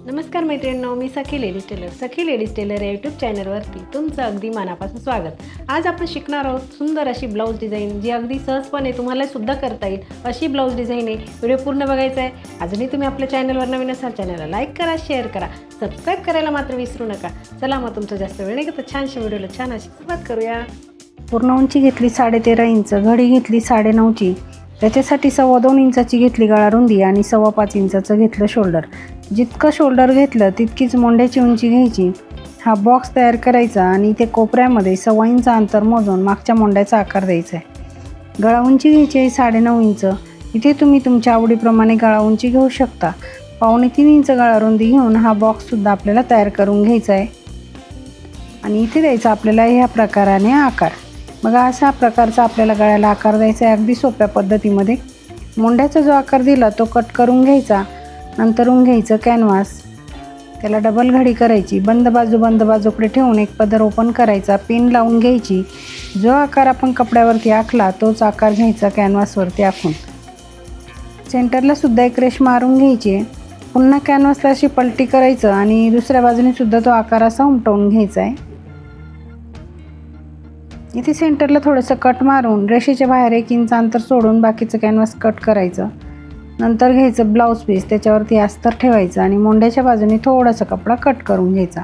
नमस्कार मैत्रिणींनो, मी सखी ladies tailor. सखी ladies tailor या यूट्यूब चॅनलवरती तुमचं अगदी मनापासून स्वागत. आज आपण शिकणार आहोत सुंदर अशी ब्लाऊज डिझाईन, जी अगदी सहजपणे तुम्हाला सुद्धा करता येईल अशी ब्लाऊज डिझाईन आहे. व्हिडिओ पूर्ण बघायचा आहे. अजूनही तुम्ही आपल्या चॅनलवर नवीन असाल, चॅनलला लाईक करा, शेअर करा, सबस्क्राईब करायला मात्र विसरू नका. चला मग तुमचं जास्त वेळ नाही घेता छानशा व्हिडिओला छान अशी सुरुवात करूया. पूर्ण उंची घेतली 13.5 इंच, घडी घेतली 9.5ची, त्याच्यासाठी 2.25 इंचाची घेतली गळा रुंदी आणि 5.25 इंचाचं घेतलं शोल्डर. जितकं शोल्डर घेतलं तितकीच मोंढ्याची उंची घ्यायची. हा बॉक्स तयार करायचा आणि इथे कोपऱ्यामध्ये 1.25 इंच अंतर मोजून मागच्या मोंढ्याचा आकार द्यायचा आहे. गळा उंची घ्यायची आहे 9.5 इंच. इथे तुम्ही तुमच्या आवडीप्रमाणे गळा उंची घेऊ शकता. 2.25 इंच गळा रुंदी घेऊन हा बॉक्ससुद्धा आपल्याला तयार करून घ्यायचा आहे आणि इथे द्यायचा आपल्याला ह्या प्रकाराने आकार. बघा, अशा प्रकारचा आपल्याला गळ्याला आकार द्यायचा आहे अगदी सोप्या पद्धतीमध्ये. मोंढ्याचा जो आकार दिला तो कट करून घ्यायचा. नंतरून घ्यायचं कॅनव्हास, त्याला डबल घडी करायची, बंद बाजूकडे ठेवून एक पदर ओपन करायचा, पिन लावून घ्यायची. जो आकार आपण कपड्यावरती आखला तोच आकार घ्यायचा कॅनव्हासवरती आखून. सेंटरला सुद्धा एक रेष मारून घ्यायची. पुन्हा कॅनव्हासला अशी पलटी करायचं आणि दुसऱ्या बाजूने सुद्धा तो आकार असा उमटवून घ्यायचा आहे. इथे सेंटरला थोडंसं कट मारून रेषेच्या बाहेर 1 इंच अंतर सोडून बाकीचं कॅनव्हास कट करायचं. नंतर घ्यायचं ब्लाऊज पीस, त्याच्यावरती अस्तर ठेवायचं आणि मोंढ्याच्या बाजूने थोडासा कपडा कट करून घ्यायचा.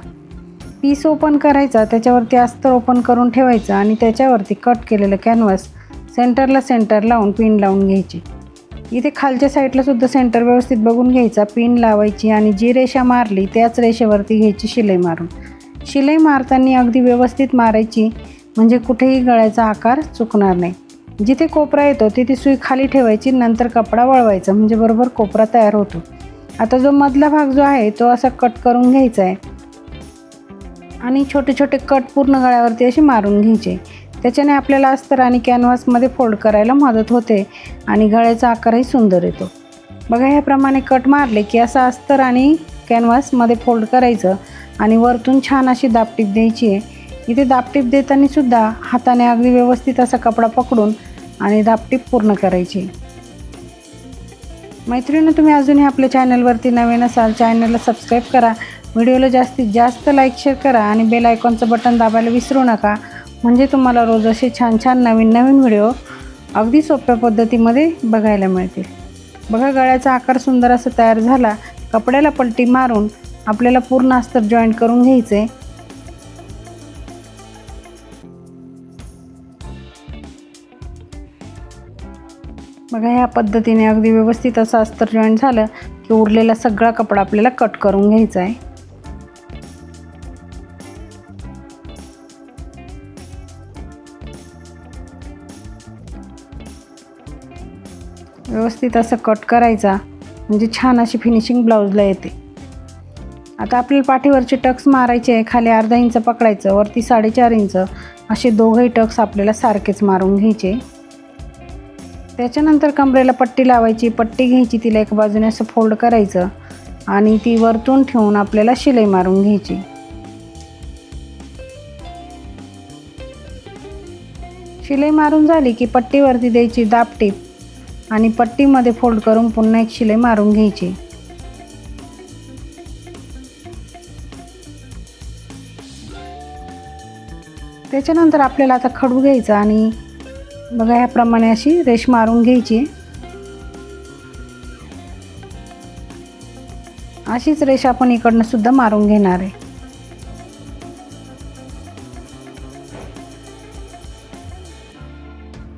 पीस ओपन करायचा, त्याच्यावरती अस्तर ओपन करून ठेवायचं आणि त्याच्यावरती कट केलेलं कॅनव्हास सेंटर लावून पिन लावून घ्यायची. इथे खालच्या साईडला सुद्धा सेंटर व्यवस्थित बघून घ्यायचा, पिन लावायची आणि जी रेषा मारली त्याच रेषेवरती घ्यायची शिलाई मारून. शिलाई मारताना अगदी व्यवस्थित मारायची, म्हणजे कुठेही गळ्याचा आकार चुकणार नाही. जिथे कोपरा येतो तिथे सुई खाली ठेवायची, नंतर कपडा वळवायचा, म्हणजे बरोबर कोपरा तयार होतो. आता जो मधला भाग जो आहे तो असा कट करून घ्यायचा आहे आणि छोटे छोटे कट पूर्ण गळ्यावरती असे मारून घ्यायचे. त्याच्याने आपल्याला अस्तर आणि कॅनव्हासमध्ये फोल्ड करायला मदत होते आणि गळ्याचा आकारही सुंदर येतो. बघा, ह्याप्रमाणे कट मारले की असा अस्तर आणि कॅनव्हासमध्ये फोल्ड करायचं आणि वरतून छान अशी दापटीप द्यायची आहे. इथे दापटीप देताना सुद्धा हाताने अगदी व्यवस्थित असा कपडा पकडून आणि दापटीप पूर्ण करायची. मैत्रिणी, तुम्ही अजूनही आपल्या चॅनलवरती नवीन असाल, चॅनलला सबस्क्राईब करा, व्हिडिओला जास्तीत जास्त लाईक शेअर करा आणि बेल आयकॉनचं बटन दाबायला विसरू नका, म्हणजे तुम्हाला रोज असे छान छान नवीन व्हिडिओ अगदी सोप्या पद्धतीमध्ये बघायला मिळतील. बघा, गळ्याचा आकार सुंदर असा तयार झाला. कपड्याला पलटी मारून आपल्याला पूर्ण अस्तर जॉईंट करून घ्यायचे. बघा, ह्या पद्धतीने अगदी व्यवस्थित असं अस्तर जॉईंट झालं की उरलेला सगळा कपडा आपल्याला कट करून घ्यायचा आहे. व्यवस्थित असं कट करायचा, म्हणजे छान अशी फिनिशिंग ब्लाऊजला येते. आता आपल्याला पाठीवरचे टक्स मारायचे आहे. खाली अर्धा इंच पकडायचं, वरती 4.5 इंच असे दोघंही टक्स आपल्याला सारखेच मारून घ्यायचे. त्याच्यानंतर कमरेला पट्टी लावायची. पट्टी घ्यायची, तिला एका बाजूने असं फोल्ड करायचं आणि ती वरतून ठेवून आपल्याला शिलाई मारून घ्यायची. शिलाई मारून झाली की पट्टीवरती द्यायची दापटीप आणि पट्टीमध्ये फोल्ड करून पुन्हा एक शिलाई मारून घ्यायची. त्याच्यानंतर आपल्याला आता खडू घ्यायचा आणि बघा, ह्याप्रमाणे अशी रेष मारून घ्यायची. अशीच रेष आपण इकडनं सुद्धा मारून घेणार आहे.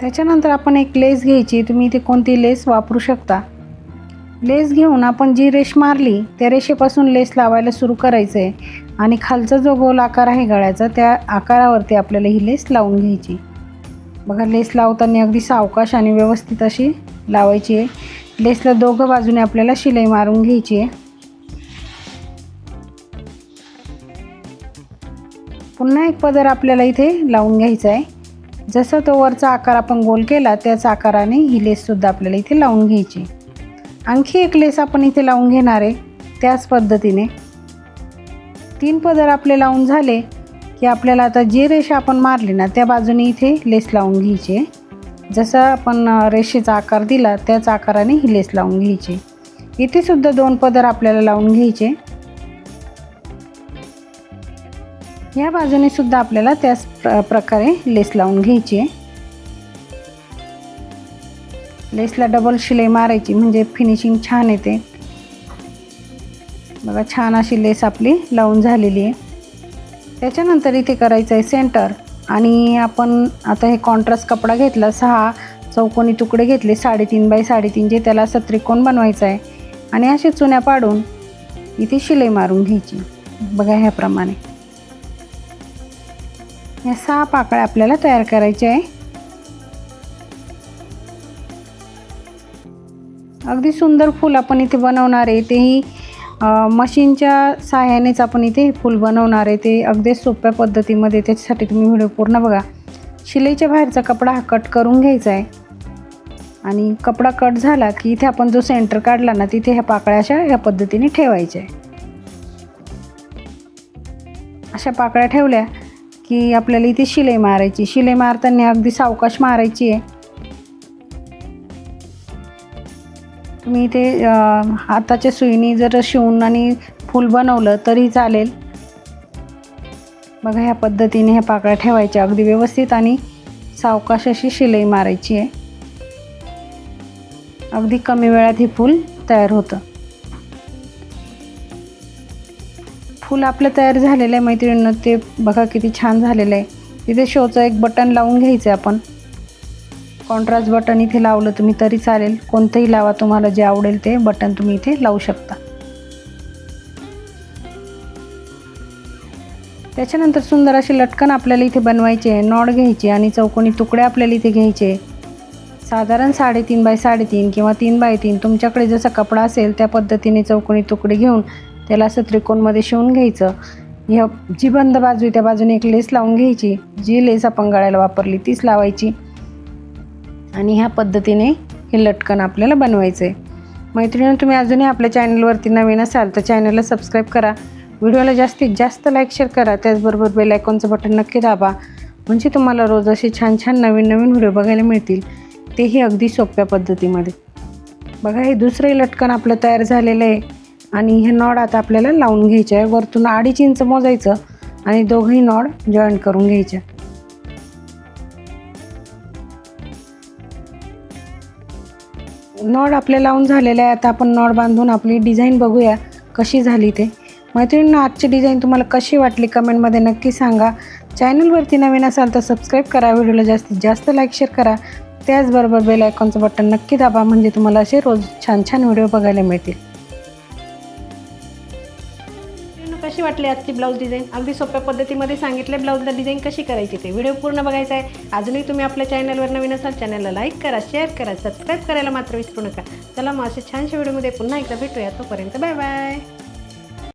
त्याच्यानंतर आपण एक लेस घ्यायची. तुम्ही इथे कोणती लेस वापरू शकता. लेस घेऊन आपण जी रेष मारली त्या रेषेपासून लेस लावायला सुरू करायचं आहे आणि खालचा जो गोल आकार आहे गळ्याचा त्या आकारावरती आपल्याला ही लेस लावून घ्यायची. बघा, लेस लावताना अगदी सावकाश आणि व्यवस्थित अशी लावायची आहे. लेसला दोघं बाजूने आपल्याला शिलाई मारून घ्यायची आहे. पुन्हा एक पदर आपल्याला इथे लावून घ्यायचा आहे. जसं तो वरचा आकार आपण गोल केला त्याच आकाराने ही लेससुद्धा आपल्याला इथे लावून घ्यायची. आणखी एक लेस आपण इथे लावून घेणार आहे त्याच पद्धतीने. 3 पदर आपले लावून झाले की आपल्याला आता जी रेषा आपण मारली ना त्या बाजूने इथे लेस लावून घ्यायची. जसा आपण रेषेचा आकार दिला त्याच आकाराने ही लेस लावून घ्यायची. इथे सुद्धा 2 पदर आपल्याला लावून घ्यायचे. ह्या बाजूने सुद्धा आपल्याला त्याच प्रकारे लेस लावून घ्यायची आहे. लेसला डबल शिलाई मारायची म्हणजे फिनिशिंग छान येते. बघा छान अशी लेस आपली लावून झालेली आहे. त्याच्यानंतर इथे करायचं आहे सेंटर आणि आपण आता हे कॉन्ट्रास्ट कपडा घेतला, 6 चौकोनी तुकडे घेतले 3.5 बाय 3.5 त्याला असं त्रिकोण बनवायचा आहे आणि असे चुन्या पाडून इथे शिलाई मारून घ्यायची. बघा ह्याप्रमाणे या 6 पाकळ्या आपल्याला तयार करायच्या आहे. अगदी सुंदर फूल आपण इथे बनवणार आहे. तेही मशीनच्या साहाय्यानेच आपण इथे फूल बनवणार आहे. ते अगदी सोप्या पद्धतीमध्ये. त्याच्यासाठी तुम्ही व्हिडिओ पूर्ण बघा. शिलाईच्या बाहेरचा कपडा हा कट करून घ्यायचा आहे आणि कपडा कट झाला की इथे आपण जो सेंटर काढला ना तिथे ह्या पाकळ्या अशा ह्या पद्धतीने ठेवायच्या आहे. अशा पाकळ्या ठेवल्या की आपल्याला इथे शिलाई मारायची. शिलाई मारताना अगदी सावकाश मारायची आहे. तुम्ही इथे हाताच्या सुईने जर शिवून आणि फूल बनवलं तरी चालेल. बघा ह्या पद्धतीने ह्या पाकळ्या ठेवायच्या अगदी व्यवस्थित आणि सावकाश अशी शिलाई मारायची आहे. अगदी कमी वेळात हे फूल तयार होतं. फूल आपलं तयार झालेलं आहे मैत्रिणींनो. ते बघा किती छान झालेलं आहे. तिथे शोचं एक बटन लावून घ्यायचं आहे आपण. कॉन्ट्रास्ट बटन इथे लावलं तुम्ही तरी चालेल. कोणतंही लावा, तुम्हाला जे आवडेल ते बटन तुम्ही इथे लावू शकता. त्याच्यानंतर सुंदर असे लटकन आपल्याला इथे बनवायचे आहे. नॉड घ्यायची आणि चौकोनी तुकडे आपल्याला इथे घ्यायचे. साधारण 3.5 बाय 3.5 किंवा 3 बाय 3 तुमच्याकडे जसा कपडा असेल त्या पद्धतीने चौकोनी तुकडे घेऊन त्याला असं त्रिकोणमध्ये शिवून घ्यायचं. ह्या जी बंद बाजू आहे त्या बाजूने एक लेस लावून घ्यायची. जी लेस आपण गळ्याला वापरली तीच लावायची आणि ह्या पद्धतीने हे लटकन आपल्याला बनवायचं आहे. मैत्रिणींनो, तुम्ही अजूनही आपल्या चॅनलवरती नवीन असाल तर चॅनलला सबस्क्राईब करा. व्हिडिओला जास्तीत जास्त लाईक शेअर करा. त्याचबरोबर बेल आयकॉनचं बटन नक्की दाबा म्हणजे तुम्हाला रोज असे छान छान नवीन नवीन व्हिडिओ बघायला मिळतील. तेही अगदी सोप्या पद्धतीमध्ये. बघा हे दुसरंही लटकन आपलं तयार झालेलं आहे आणि हे नॉड आता आपल्याला लावून घ्यायचे आहे. वरतून 2.5 इंच मोजायचं आणि दोघंही नॉड जॉईन करून घ्यायचे. नॉड आपले लावून झालेले आहे. आता आपण नॉड बांधून आपली डिझाईन बघूया कशी झाली ते. मैत्रिणींनो, आजची डिझाईन तुम्हाला कशी वाटली कमेंटमध्ये नक्की सांगा. चॅनलवरती नवीन असाल तर सबस्क्राईब करा. व्हिडिओला जास्तीत जास्त लाईक शेअर करा. त्याचबरोबर बेल आयकॉनचं बटन नक्की दाबा म्हणजे तुम्हाला असे रोज छान छान व्हिडिओ बघायला मिळतील. कशी वाटली आजची ब्लाऊज डिझाईन? अगदी सोप्या पद्धतीमध्ये सांगितले ब्लाऊजला डिझाईन कशी करायची ते. व्हिडिओ पूर्ण बघायचा आहे. अजूनही तुम्ही आपल्या चॅनलवर नवीन असाल चॅनलला लाईक करा, शेअर करा, सबस्क्राईब करायला मात्र विसरू नका. चला मग असे छानशा व्हिडिओमध्ये पुन्हा एकदा भेटूया. तोपर्यंत बाय बाय.